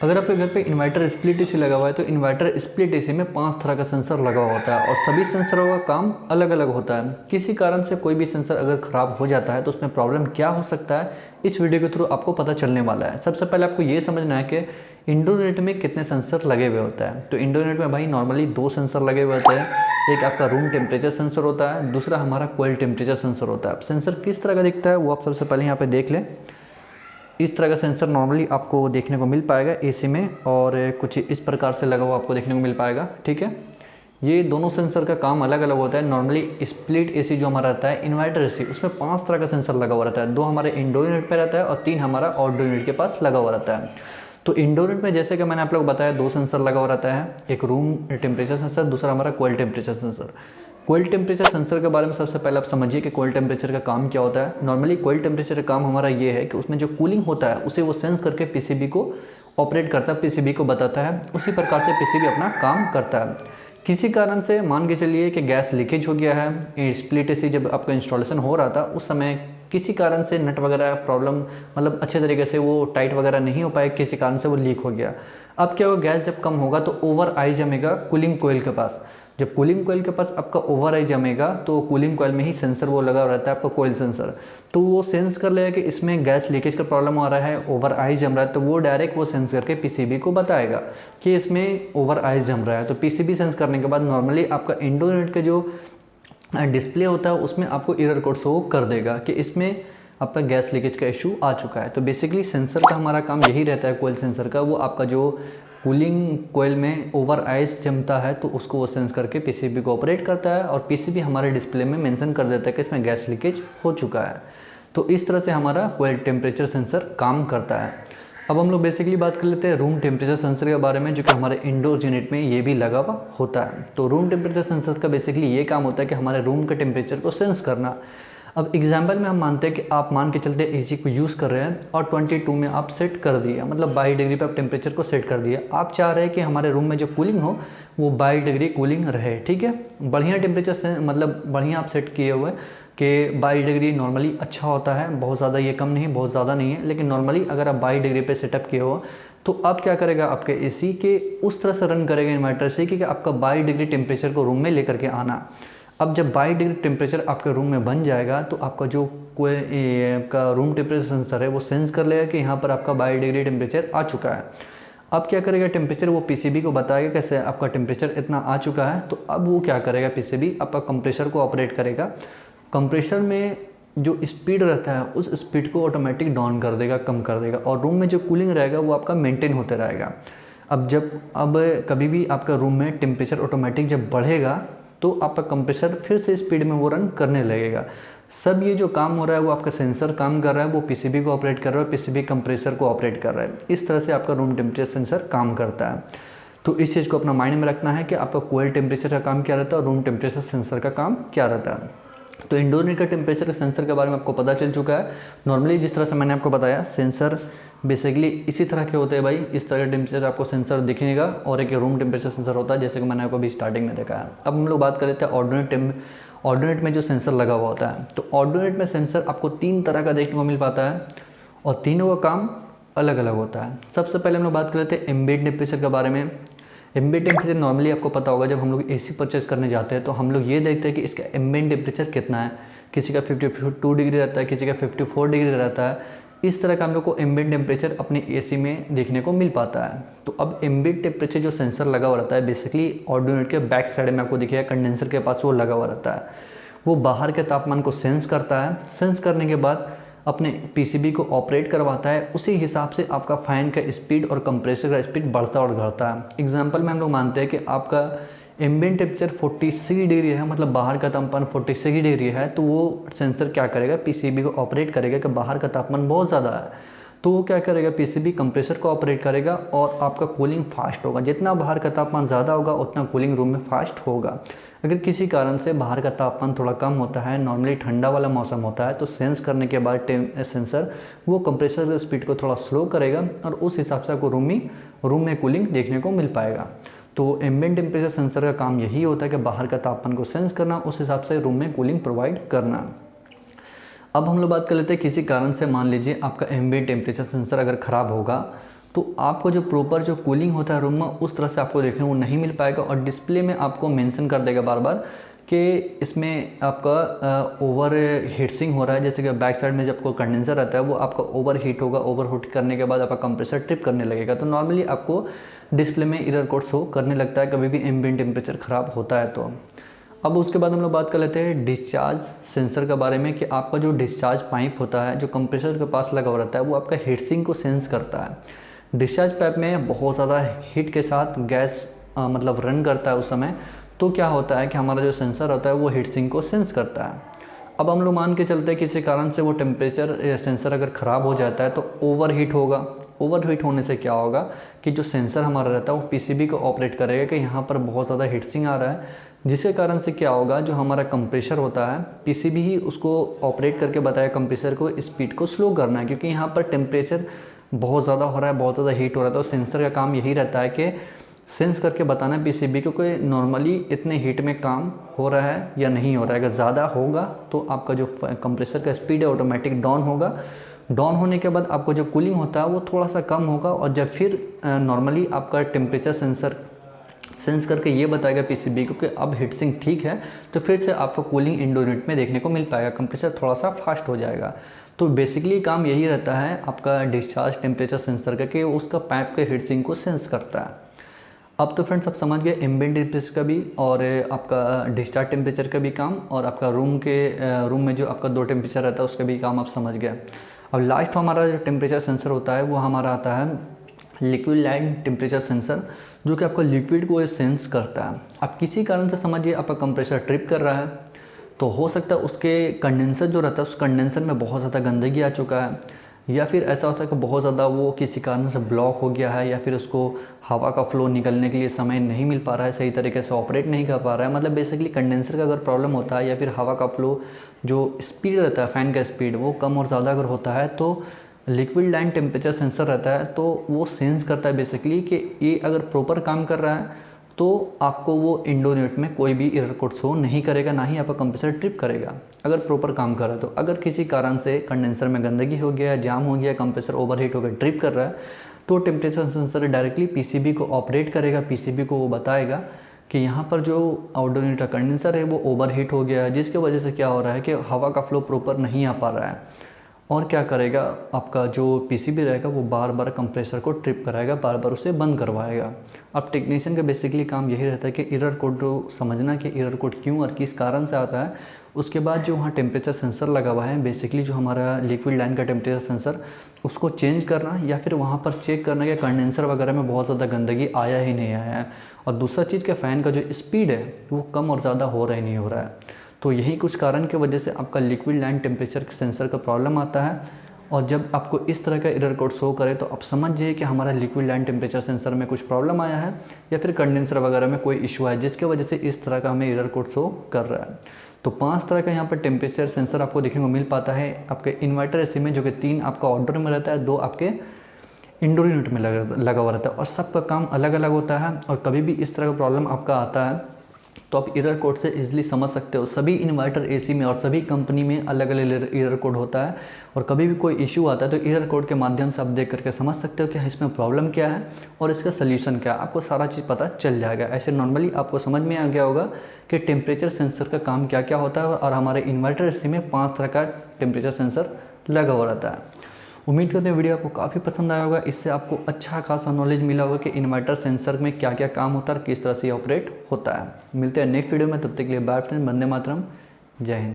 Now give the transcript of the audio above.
अगर आपके घर पे इन्वर्टर स्प्लिट एसी लगा हुआ है तो इन्वर्टर स्प्लिट एसी में 5 तरह का सेंसर लगा हुआ होता है और सभी सेंसरों का काम अलग अलग होता है। किसी कारण से कोई भी सेंसर अगर ख़राब हो जाता है तो उसमें प्रॉब्लम क्या हो सकता है, इस वीडियो के थ्रू आपको पता चलने वाला है। सबसे पहले आपको ये समझना है कि इंडोर यूनिट में कितने सेंसर लगे हुए होता है। तो इंडोर यूनिट में भाई नॉर्मली 2 सेंसर लगे हुए होते हैं। एक आपका रूम टेम्परेचर सेंसर होता है, दूसरा हमारा कोयल टेम्परेचर सेंसर होता है। सेंसर किस तरह का दिखता है वो आप सबसे पहले यहाँ पे देख लें। इस तरह का सेंसर नॉर्मली आपको देखने को मिल पाएगा एसी में, और कुछ इस प्रकार से लगा हुआ आपको देखने को मिल पाएगा। ठीक है, ये दोनों सेंसर का काम अलग अलग होता है। नॉर्मली स्प्लिट एसी जो हमारा रहता है, इन्वर्टर एसी, उसमें 5 तरह का सेंसर लगा हुआ रहता है। 2 हमारे इंडोर यूनिट पे रहता है और 3 हमारा आउटडोर यूनिट के पास लगा हुआ रहता है। तो इंडोर यूनिट में जैसे कि मैंने आप लोग बताया 2 सेंसर लगा हुआ रहता है, एक रूम टेम्परेचर सेंसर, दूसरा हमारा कोयल टेम्परेचर सेंसर। कोयल टेम्परेचर सेंसर के बारे में सबसे पहले आप समझिए कि कोयल टेम्परेचर का काम क्या होता है। नॉर्मली कोयल टेम्परेचर का काम हमारा ये है कि उसमें जो कूलिंग होता है उसे वो सेंस करके पीसीबी को ऑपरेट करता है, पीसीबी को बताता है, उसी प्रकार से पीसीबी अपना काम करता है। किसी कारण से मान के चलिए कि गैस लीकेज हो गया है, स्प्लिट एसी जब आपका इंस्टॉलेशन हो रहा था उस समय किसी कारण से नट वगैरह प्रॉब्लम, मतलब अच्छे तरीके से वो टाइट वगैरह नहीं हो पाए, किसी कारण से वो लीक हो गया। अब क्या होगा, गैस जब कम होगा तो ओवर आई जमेगा कूलिंग कोयल के पास। जब कूलिंग कोयल के पास आपका ओवर आई जमेगा तो कूलिंग कोयल में ही सेंसर वो लगा रहता है आपका कोयल सेंसर, तो वो सेंस कर लेगा कि इसमें गैस लीकेज का प्रॉब्लम आ रहा है, ओवर आई जम रहा है, तो वो डायरेक्ट वो सेंस करके पीसीबी को बताएगा कि इसमें ओवर आई जम रहा है। तो पीसीबी सेंस करने के बाद नॉर्मली आपका इंडोर यूनिट का जो डिस्प्ले होता है उसमें आपको एरर कोड शो कर देगा कि इसमें आपका गैस लीकेज का इशू आ चुका है। तो बेसिकली सेंसर का हमारा काम यही रहता है, कोयल सेंसर का, वो आपका जो कूलिंग कोयल में ओवर आइस जमता है तो उसको वो सेंस करके पीसीबी को ऑपरेट करता है और पीसीबी हमारे डिस्प्ले में मेंशन कर देता है कि इसमें गैस लीकेज हो चुका है। तो इस तरह से हमारा कोयल टेम्परेचर सेंसर काम करता है। अब हम लोग बेसिकली बात कर लेते हैं रूम टेम्परेचर सेंसर के बारे में, जो कि हमारे इंडोर यूनिट में ये भी लगा हुआ होता है। तो रूम टेम्परेचर सेंसर का बेसिकली ये काम होता है कि हमारे रूम के टेम्परेचर को सेंस करना। अब एग्जाम्पल में हम मानते हैं कि आप मान के चलते एसी को यूज़ कर रहे हैं और 22 में आप सेट कर दिया, मतलब 22 डिग्री पे आप टेम्परेचर को सेट कर दिया। आप चाह रहे हैं कि हमारे रूम में जो कूलिंग हो वो 22 डिग्री कूलिंग रहे। ठीक है, बढ़िया टेम्परेचर से, मतलब बढ़िया आप सेट किए हुए कि 22 डिग्री नॉर्मली अच्छा होता है, बहुत ज़्यादा ये कम नहीं, बहुत ज़्यादा नहीं है, लेकिन नॉर्मली अगर आप 22 डिग्री पे सेटअप किए हो तो अब क्या करेगा, आपके एसी के उस तरह से रन करेगा इन्वर्टर से कि आपका 22 डिग्री टेम्परेचर को रूम में लेकर के आना। अब जब 22 डिग्री टेम्परेचर आपके रूम में बन जाएगा तो आपका जो कोई आपका रूम टेम्परेचर सेंसर है वो सेंस कर लेगा कि यहाँ पर आपका 22 डिग्री टेम्परेचर आ चुका है। अब क्या करेगा, टेम्परेचर वो पीसीबी को बताएगा कैसे आपका टेम्परेचर इतना आ चुका है। तो अब वो क्या करेगा, पीसीबी आपका कंप्रेसर को ऑपरेट करेगा। कंप्रेसर में जो स्पीड रहता है उस स्पीड को ऑटोमेटिक डाउन कर देगा, कम कर देगा, और रूम में जो कूलिंग रहेगा वो आपका मेंटेन होते रहेगा। अब कभी भी आपका रूम में टेम्परेचर ऑटोमेटिक जब बढ़ेगा तो आपका कंप्रेसर फिर से स्पीड में वो रन करने लगेगा। सब ये जो काम हो रहा है वो आपका सेंसर काम कर रहा है, वो पीसीबी को ऑपरेट कर रहा है, पीसीबी कंप्रेसर को ऑपरेट कर रहा है। इस तरह से आपका रूम टेम्परेचर सेंसर काम करता है। तो इस चीज़ को अपना माइंड में रखना है कि आपका कोयल टेम्परेचर का काम क्या रहता है और रूम टेम्परेचर सेंसर का काम क्या रहता है। तो इंडोर यूनिट का टेम्परेचर के सेंसर के बारे में आपको पता चल चुका है। नॉर्मली जिस तरह से मैंने आपको बताया सेंसर बेसिकली इसी तरह के होते हैं भाई, इस तरह का टेम्परेचर आपको सेंसर दिखेगा, और एक रूम टेम्परेचर सेंसर होता है जैसे कि मैंने आपको अभी स्टार्टिंग में देखा है। अब हम लोग बात कर लेते हैं ऑर्डिनेट में जो सेंसर लगा हुआ होता है। तो ऑर्डिनेट में सेंसर आपको 3 तरह का देखने को मिल पाता है और तीनों का काम अलग अलग होता है। सबसे पहले हम लोग बात कर लेते हैं एम्बिएंट टेम्परेचर के बारे में। एम्बिएंट टेम्परेचर नॉर्मली आपको पता होगा, जब हम लोग एसी परचेज करने जाते हैं तो हम लोग ये देखते हैं कि इसका एम्बिएंट टेम्परेचर कितना है। किसी का 52 डिग्री रहता है, किसी का 54 डिग्री रहता है। इस तरह का हम लोग को एम्बिएंट टेम्परेचर अपने एसी में देखने को मिल पाता है। तो अब एम्बिएंट टेम्परेचर जो सेंसर लगा हुआ रहता है बेसिकली ऑडियो यूनिट के बैक साइड में आपको दिखेगा, कंडेंसर के पास वो लगा हुआ रहता है। वो बाहर के तापमान को सेंस करता है, सेंस करने के बाद अपने पीसीबी को ऑपरेट करवाता है। उसी हिसाब से आपका फैन का स्पीड और कंप्रेसर का स्पीड बढ़ता और घटता है। एग्जाम्पल में हम लोग मानते हैं कि आपका एम्बिएंट टेम्परेचर 46 डिग्री है, मतलब बाहर का तापमान 46 डिग्री है, तो वो सेंसर क्या करेगा, पीसीबी को ऑपरेट करेगा कि बाहर का तापमान बहुत ज़्यादा है, तो वो क्या करेगा, पीसीबी कंप्रेसर को ऑपरेट करेगा और आपका कूलिंग फास्ट होगा। जितना बाहर का तापमान ज़्यादा होगा उतना कूलिंग रूम में फास्ट होगा। अगर किसी कारण से बाहर का तापमान थोड़ा कम होता है, नॉर्मली ठंडा वाला मौसम होता है, तो सेंस करने के बाद सेंसर वो कंप्रेसर की स्पीड को थोड़ा स्लो करेगा और उस हिसाब से आपको रूम में कूलिंग देखने को मिल पाएगा। तो एम्बिएंट टेम्परेचर सेंसर का काम यही होता है कि बाहर का तापमान को सेंस करना, उस हिसाब से रूम में कूलिंग प्रोवाइड करना। अब हम लोग बात कर लेते हैं किसी कारण से मान लीजिए आपका एम्बिएंट टेम्परेचर सेंसर अगर ख़राब होगा तो आपको जो प्रॉपर जो कूलिंग होता है रूम में उस तरह से आपको देखने को नहीं मिल पाएगा। और डिस्प्ले में आपको मेंशन कर देगा बार बार कि इसमें आपका ओवर हीटिंग हो रहा है, जैसे कि बैक साइड में जब आपको कंडेंसर रहता है वो आपका ओवर हीट होगा, ओवर हीट करने के बाद आपका कंप्रेसर ट्रिप करने लगेगा। तो नॉर्मली आपको डिस्प्ले में एरर कोड शो करने लगता है कभी भी एम्बिएंट टेम्परेचर ख़राब होता है तो। अब उसके बाद हम लोग बात कर लेते हैं डिस्चार्ज सेंसर के बारे में कि आपका जो डिस्चार्ज पाइप होता है जो कंप्रेसर के पास लगा हुआ रहता है वो आपका हीट सिंक को सेंस करता है। डिस्चार्ज पाइप में बहुत ज़्यादा हीट के साथ गैस मतलब रन करता है उस समय, तो क्या होता है कि हमारा जो सेंसर होता है वो हीट सिंक को सेंस करता है। अब हम लोग मान के चलते हैं किसी कारण से वो टेम्परेचर सेंसर अगर ख़राब हो जाता है तो ओवर हीट होगा। ओवर हीट होने से क्या होगा कि जो सेंसर हमारा रहता है वो पीसीबी को ऑपरेट करेगा कि यहाँ पर बहुत ज़्यादा हीट सिंक आ रहा है, जिसके कारण से क्या होगा जो हमारा कंप्रेसर होता है पीसीबी ही उसको ऑपरेट करके बताया कंप्रेसर को स्पीड को स्लो करना है, क्योंकि यहाँ पर टेम्परेचर बहुत ज़्यादा हो रहा है, बहुत ज़्यादा हीट हो रहा है। तो सेंसर का काम यही रहता है कि सेंस करके बताना है पीसीबी को कि नॉर्मली इतने हीट में काम हो रहा है या नहीं हो रहा है। अगर ज़्यादा होगा तो आपका जो कंप्रेसर का स्पीड है ऑटोमेटिक डाउन होगा। डाउन होने के बाद आपको जो कूलिंग होता है वो थोड़ा सा कम होगा, और जब फिर नॉर्मली आपका टेम्परेचर सेंसर सेंस करके ये बताएगा पीसीबी को कि अब हीट सिंक ठीक है, तो फिर से आपको कूलिंग इंडोर यूनिट में देखने को मिल पाएगा, कंप्रेसर थोड़ा सा फास्ट हो जाएगा। तो बेसिकली काम यही रहता है आपका डिस्चार्ज टेम्परेचर सेंसर का कि उसका पाइप के हीट सिंक को सेंस करता है। अब तो फ्रेंड्स आप समझ गए एम्बिएंट टेम्परेचर का भी और आपका डिस्चार्ज टेम्परेचर का भी काम, और आपका रूम में जो आपका 2 टेम्परेचर रहता है उसका भी काम आप समझ गए। अब लास्ट हमारा जो टेम्परेचर सेंसर होता है वो हमारा आता है लिक्विड लाइन टेम्परेचर सेंसर, जो कि आपका लिक्विड को सेंस करता है। अब किसी कारण से समझिए आपका कंप्रेसर ट्रिप कर रहा है, तो हो सकता है उसके कंडेंसर जो रहता है उस कंडेंसर में बहुत ज़्यादा गंदगी आ चुका है, या फिर ऐसा होता है कि बहुत ज़्यादा वो किसी कारण से ब्लॉक हो गया है, या फिर उसको हवा का फ्लो निकलने के लिए समय नहीं मिल पा रहा है, सही तरीके से ऑपरेट नहीं कर पा रहा है। मतलब बेसिकली कंडेंसर का अगर प्रॉब्लम होता है, या फिर हवा का फ्लो जो स्पीड रहता है फ़ैन का स्पीड वो कम और ज़्यादा अगर होता है, तो लिक्विड लाइन टेम्परेचर सेंसर रहता है तो वो सेंस करता है बेसिकली कि ये अगर प्रॉपर काम कर रहा है तो आपको वो इंडोर यूनिट में कोई भी एरर कोड शो नहीं करेगा, ना ही आपका कंप्रेसर ट्रिप करेगा अगर प्रॉपर काम कर रहा है। तो अगर किसी कारण से कंडेंसर में गंदगी हो गया, जाम हो गया, कंप्रेसर ओवरहीट होकर ट्रिप कर रहा है, तो टेम्परेचर सेंसर डायरेक्टली पीसीबी को ऑपरेट करेगा, पीसीबी को वो बताएगा कि यहाँ पर जो आउटडोर यूनिट का कंडेंसर है वो ओवरहीट हो गया है, जिसकी वजह से क्या हो रहा है कि हवा का फ्लो प्रॉपर नहीं आ पा रहा है। और क्या करेगा आपका जो पीसीबी रहेगा वो बार बार कंप्रेसर को ट्रिप कराएगा, बार बार उसे बंद करवाएगा। अब टेक्नीशियन का बेसिकली काम यही रहता है कि एरर कोड को समझना कि एरर कोड क्यों और किस कारण से आता है। उसके बाद जो वहाँ टेम्परेचर सेंसर लगा हुआ है बेसिकली जो हमारा लिक्विड लाइन का टेम्परेचर सेंसर, उसको चेंज करना, या फिर वहाँ पर चेक करना कि कंडेंसर वगैरह में बहुत ज़्यादा गंदगी आया ही नहीं आया है। और दूसरा चीज़ कि फ़ैन का जो स्पीड है वो कम और ज़्यादा हो रहा ही नहीं हो रहा है। तो यही कुछ कारण की वजह से आपका लिक्विड लाइन टेम्परेचर सेंसर का प्रॉब्लम आता है। और जब आपको इस तरह का एरर कोड शो करे तो आप समझिए कि हमारा लिक्विड लाइन टेम्परेचर सेंसर में कुछ प्रॉब्लम आया है, या फिर कंडेंसर वगैरह में कोई इशू है जिसके वजह से इस तरह का हमें एरर कोड शो कर रहा है। तो 5 तरह का यहाँ पर टेम्परेचर सेंसर आपको देखने को मिल पाता है आपके इन्वर्टर एसी में, जो कि 3 आपका आउटडोर में रहता है, 2 आपके इंडोर यूनिट में लगा हुआ रहता है, और सबका काम अलग अलग होता है। और कभी भी इस तरह का प्रॉब्लम आपका आता है तो आप एरर कोड से इजीली समझ सकते हो। सभी इन्वर्टर एसी में और सभी कंपनी में अलग अलग एरर कोड होता है, और कभी भी कोई इशू आता है तो एरर कोड के माध्यम से आप देख करके समझ सकते हो कि इसमें प्रॉब्लम क्या है और इसका सल्यूशन क्या है, आपको सारा चीज़ पता चल जाएगा। ऐसे नॉर्मली आपको समझ में आ गया होगा कि टेम्परेचर सेंसर का काम क्या क्या होता है, और हमारे इन्वर्टर एसी में 5 तरह का टेम्परेचर सेंसर लगा हुआ रहता है। उम्मीद करते हैं वीडियो आपको काफ़ी पसंद आया होगा, इससे आपको अच्छा खासा नॉलेज मिला होगा कि इन्वर्टर सेंसर में क्या क्या काम होता है और किस तरह से ऑपरेट होता है। मिलते हैं नेक्स्ट वीडियो में, तब तक के लिए बाय फ्रेंड, वंदे मातरम, जय हिंद।